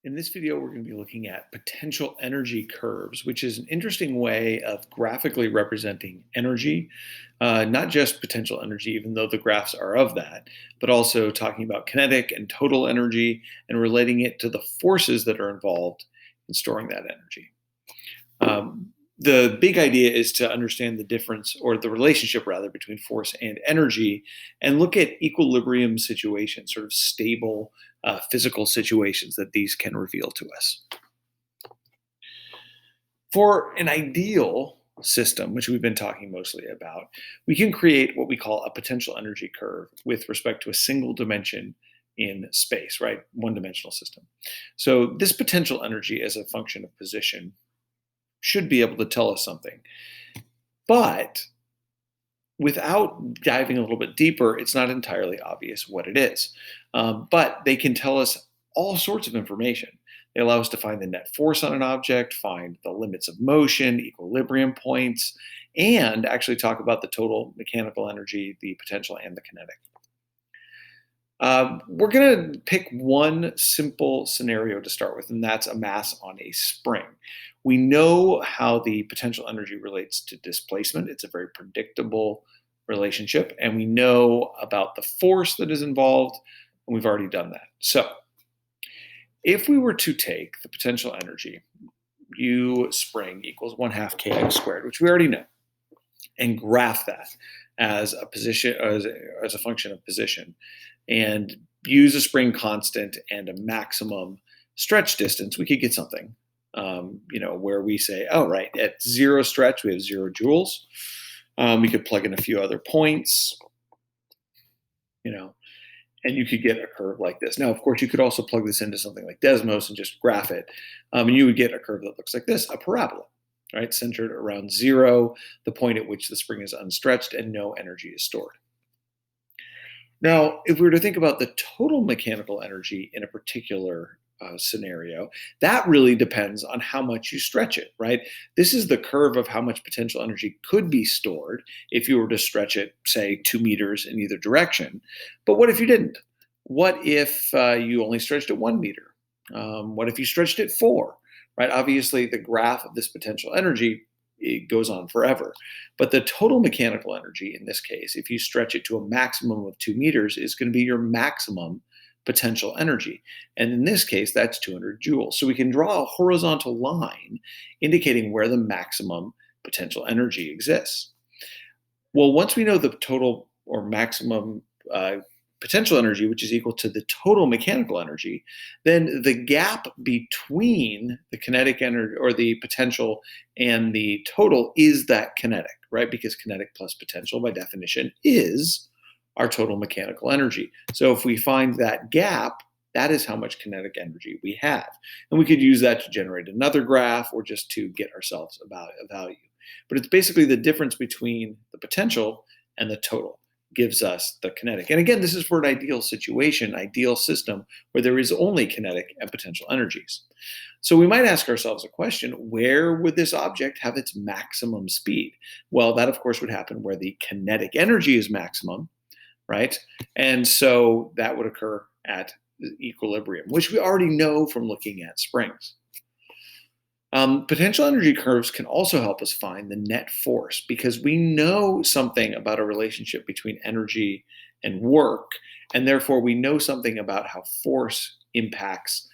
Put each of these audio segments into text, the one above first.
In this video, we're going to be looking at potential energy curves, which is an interesting way of graphically representing energy, not just potential energy, even though the graphs are of that, but also talking about kinetic and total energy and relating it to the forces that are involved in storing that energy. The big idea is to understand the difference, or the relationship rather, between force and energy, and look at equilibrium situations, sort of stable physical situations that these can reveal to us. For an ideal system, which we've been talking mostly about, we can create what we call a potential energy curve with respect to a single dimension in space, right? One-dimensional system. So this potential energy as a function of position should be able to tell us something. But without diving a little bit deeper, it's not entirely obvious what it is. But they can tell us all sorts of information. They allow us to find the net force on an object, find the limits of motion, equilibrium points, and actually talk about the total mechanical energy, the potential, and the kinetic. We're going to pick one simple scenario to start with, and that's a mass on a spring. We know how the potential energy relates to displacement. It's a very predictable relationship, and we know about the force that is involved, and we've already done that. So if we were to take the potential energy, U spring equals 1/2 kx squared, which we already know, and graph that as a position, as a function of position, and use a spring constant and a maximum stretch distance, we could get something, where we say, oh, right, at zero stretch, we have 0 joules. We could plug in a few other points, and you could get a curve like this. Now, of course, you could also plug this into something like Desmos and just graph it, and you would get a curve that looks like this, a parabola, right, centered around 0, the point at which the spring is unstretched and no energy is stored. Now, if we were to think about the total mechanical energy in a particular scenario, that really depends on how much you stretch it, right? This is the curve of how much potential energy could be stored if you were to stretch it, say, 2 meters in either direction. But what if you didn't? What if you only stretched it 1 meter? What if you stretched it 4? Right? Obviously, the graph of this potential energy, it goes on forever. But the total mechanical energy in this case, if you stretch it to a maximum of 2 meters, is going to be your maximum potential energy. And in this case, that's 200 joules. So we can draw a horizontal line indicating where the maximum potential energy exists. Well, once we know the total or maximum potential energy, which is equal to the total mechanical energy, then the gap between the kinetic energy or the potential and the total is that kinetic, right? Because kinetic plus potential by definition is our total mechanical energy. So if we find that gap, that is how much kinetic energy we have. And we could use that to generate another graph or just to get ourselves about a value. But it's basically the difference between the potential and the total gives us the kinetic. And again, this is for an ideal situation, ideal system where there is only kinetic and potential energies. So we might ask ourselves a question, where would this object have its maximum speed? Well, that of course would happen where the kinetic energy is maximum, right? And so that would occur at equilibrium, which we already know from looking at springs. Potential energy curves can also help us find the net force because we know something about a relationship between energy and work, and therefore we know something about how force impacts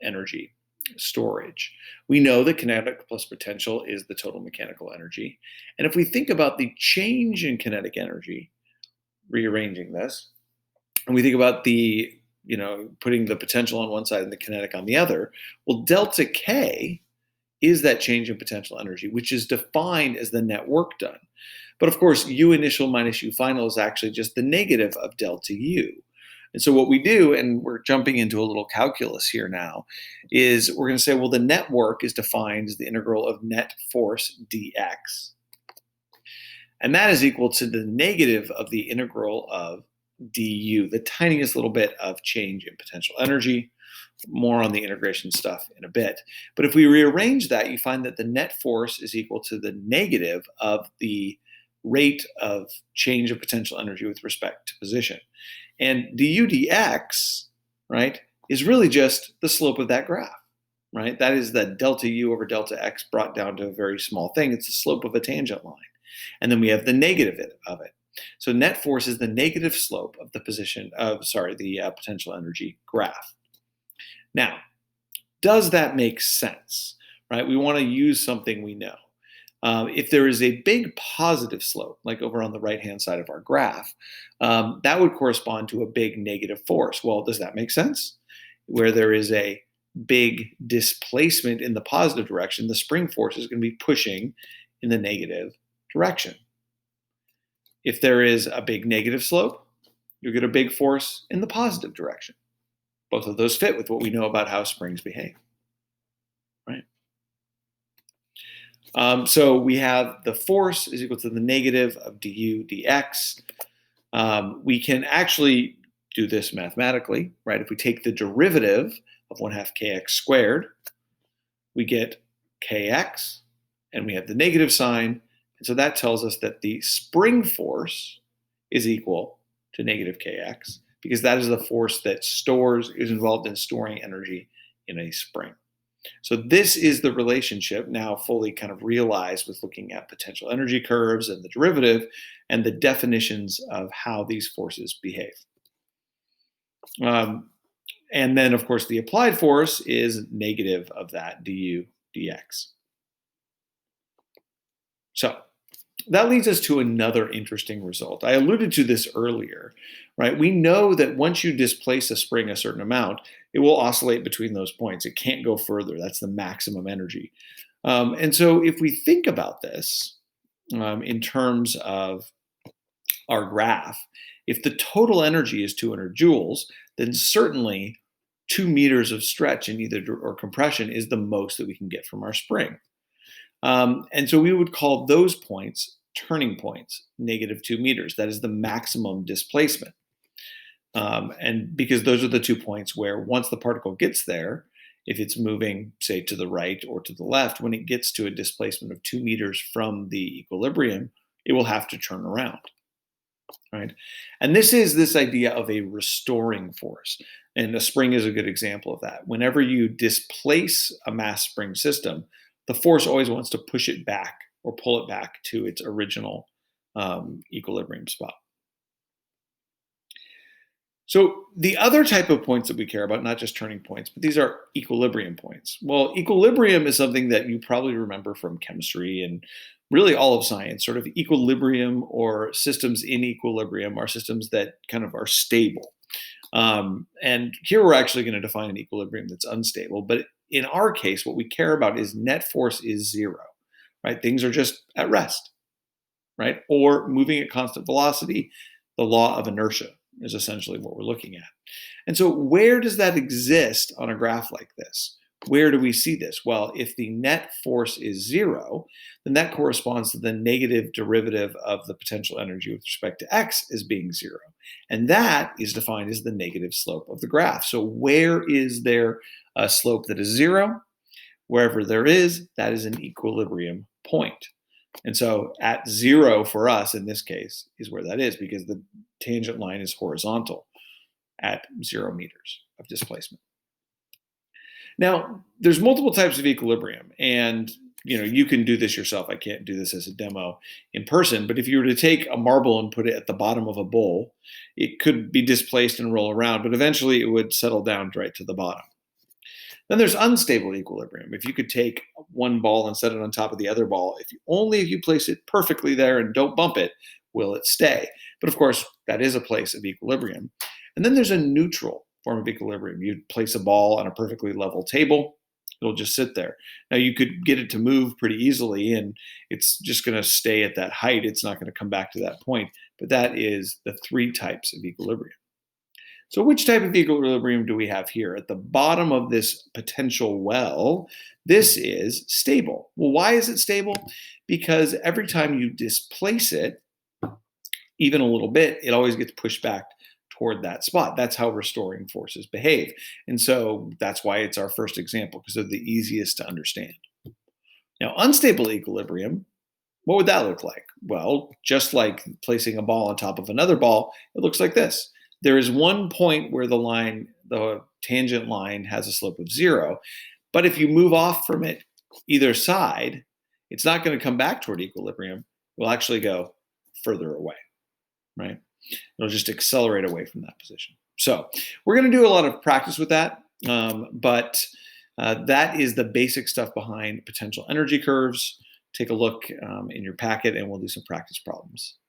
energy storage. We know that kinetic plus potential is the total mechanical energy. And if we think about the change in kinetic energy, rearranging this, and we think about the putting the potential on one side and the kinetic on the other, well, delta K is that change in potential energy, which is defined as the net work done. But of course, U initial minus U final is actually just the negative of delta U. And so what we do, and we're jumping into a little calculus here now, is we're going to say, well, the net work is defined as the integral of net force dx. And that is equal to the negative of the integral of du, the tiniest little bit of change in potential energy. More on the integration stuff in a bit. But if we rearrange that, you find that the net force is equal to the negative of the rate of change of potential energy with respect to position. And du dx, right, is really just the slope of that graph, right? That is that delta U over delta X brought down to a very small thing. It's the slope of a tangent line. And then we have the negative of it. So net force is the negative slope of the potential energy graph. Now, does that make sense, right? We want to use something we know. If there is a big positive slope, like over on the right-hand side of our graph, that would correspond to a big negative force. Well, does that make sense? Where there is a big displacement in the positive direction, the spring force is going to be pushing in the negative direction. If there is a big negative slope, you'll get a big force in the positive direction. Both of those fit with what we know about how springs behave, right? So we have the force is equal to the negative of du dx. We can actually do this mathematically, right? If we take the derivative of 1/2 kx squared, we get kx, and we have the negative sign. And so that tells us that the spring force is equal to negative kx, because that is the force that is involved in storing energy in a spring. So this is the relationship now fully kind of realized with looking at potential energy curves and the derivative and the definitions of how these forces behave. And then, of course, the applied force is negative of that du dx. So that leads us to another interesting result. I alluded to this earlier, right? We know that once you displace a spring a certain amount, it will oscillate between those points. It can't go further. That's the maximum energy. And so if we think about this in terms of our graph, if the total energy is 200 joules, then certainly 2 meters of stretch in or compression is the most that we can get from our spring. And so we would call those points turning points, -2 meters. That is the maximum displacement. And because those are the 2 points where once the particle gets there, if it's moving, say, to the right or to the left, when it gets to a displacement of 2 meters from the equilibrium, it will have to turn around, right? And this is this idea of a restoring force. And a spring is a good example of that. Whenever you displace a mass spring system, the force always wants to push it back or pull it back to its original equilibrium spot. So the other type of points that we care about, not just turning points, but these are equilibrium points. Well, equilibrium is something that you probably remember from chemistry and really all of science. Sort of equilibrium or systems in equilibrium are systems that kind of are stable. And here we're actually going to define an equilibrium that's unstable. But in our case, what we care about is net force is 0, right? Things are just at rest, right? Or moving at constant velocity. The law of inertia is essentially what we're looking at. And so where does that exist on a graph like this? Where do we see this? Well, if the net force is 0, then that corresponds to the negative derivative of the potential energy with respect to x as being 0. And that is defined as the negative slope of the graph. So where is there a slope that is 0? Wherever there is, that is an equilibrium point. And so at 0 for us in this case is where that is, because the tangent line is horizontal at 0 meters of displacement. Now, there's multiple types of equilibrium, and you can do this yourself. I can't do this as a demo in person, but if you were to take a marble and put it at the bottom of a bowl, it could be displaced and roll around, but eventually it would settle down right to the bottom. Then there's unstable equilibrium. If you could take one ball and set it on top of the other ball, if you place it perfectly there and don't bump it, will it stay? But of course, that is a place of equilibrium. And then there's a neutral form of equilibrium. You'd place a ball on a perfectly level table, it'll just sit there. Now you could get it to move pretty easily and it's just going to stay at that height. It's not going to come back to that point. But that is the 3 types of equilibrium. So which type of equilibrium do we have here? At the bottom of this potential well, this is stable. Well, why is it stable? Because every time you displace it, even a little bit, it always gets pushed back toward that spot. That's how restoring forces behave. And so that's why it's our first example, because they're the easiest to understand. Now, unstable equilibrium, what would that look like? Well, just like placing a ball on top of another ball, it looks like this. There is one point where the tangent line has a slope of 0. But if you move off from it either side, it's not going to come back toward equilibrium. It will actually go further away, right? It'll just accelerate away from that position. So we're going to do a lot of practice with that, but that is the basic stuff behind potential energy curves. Take a look in your packet, and we'll do some practice problems.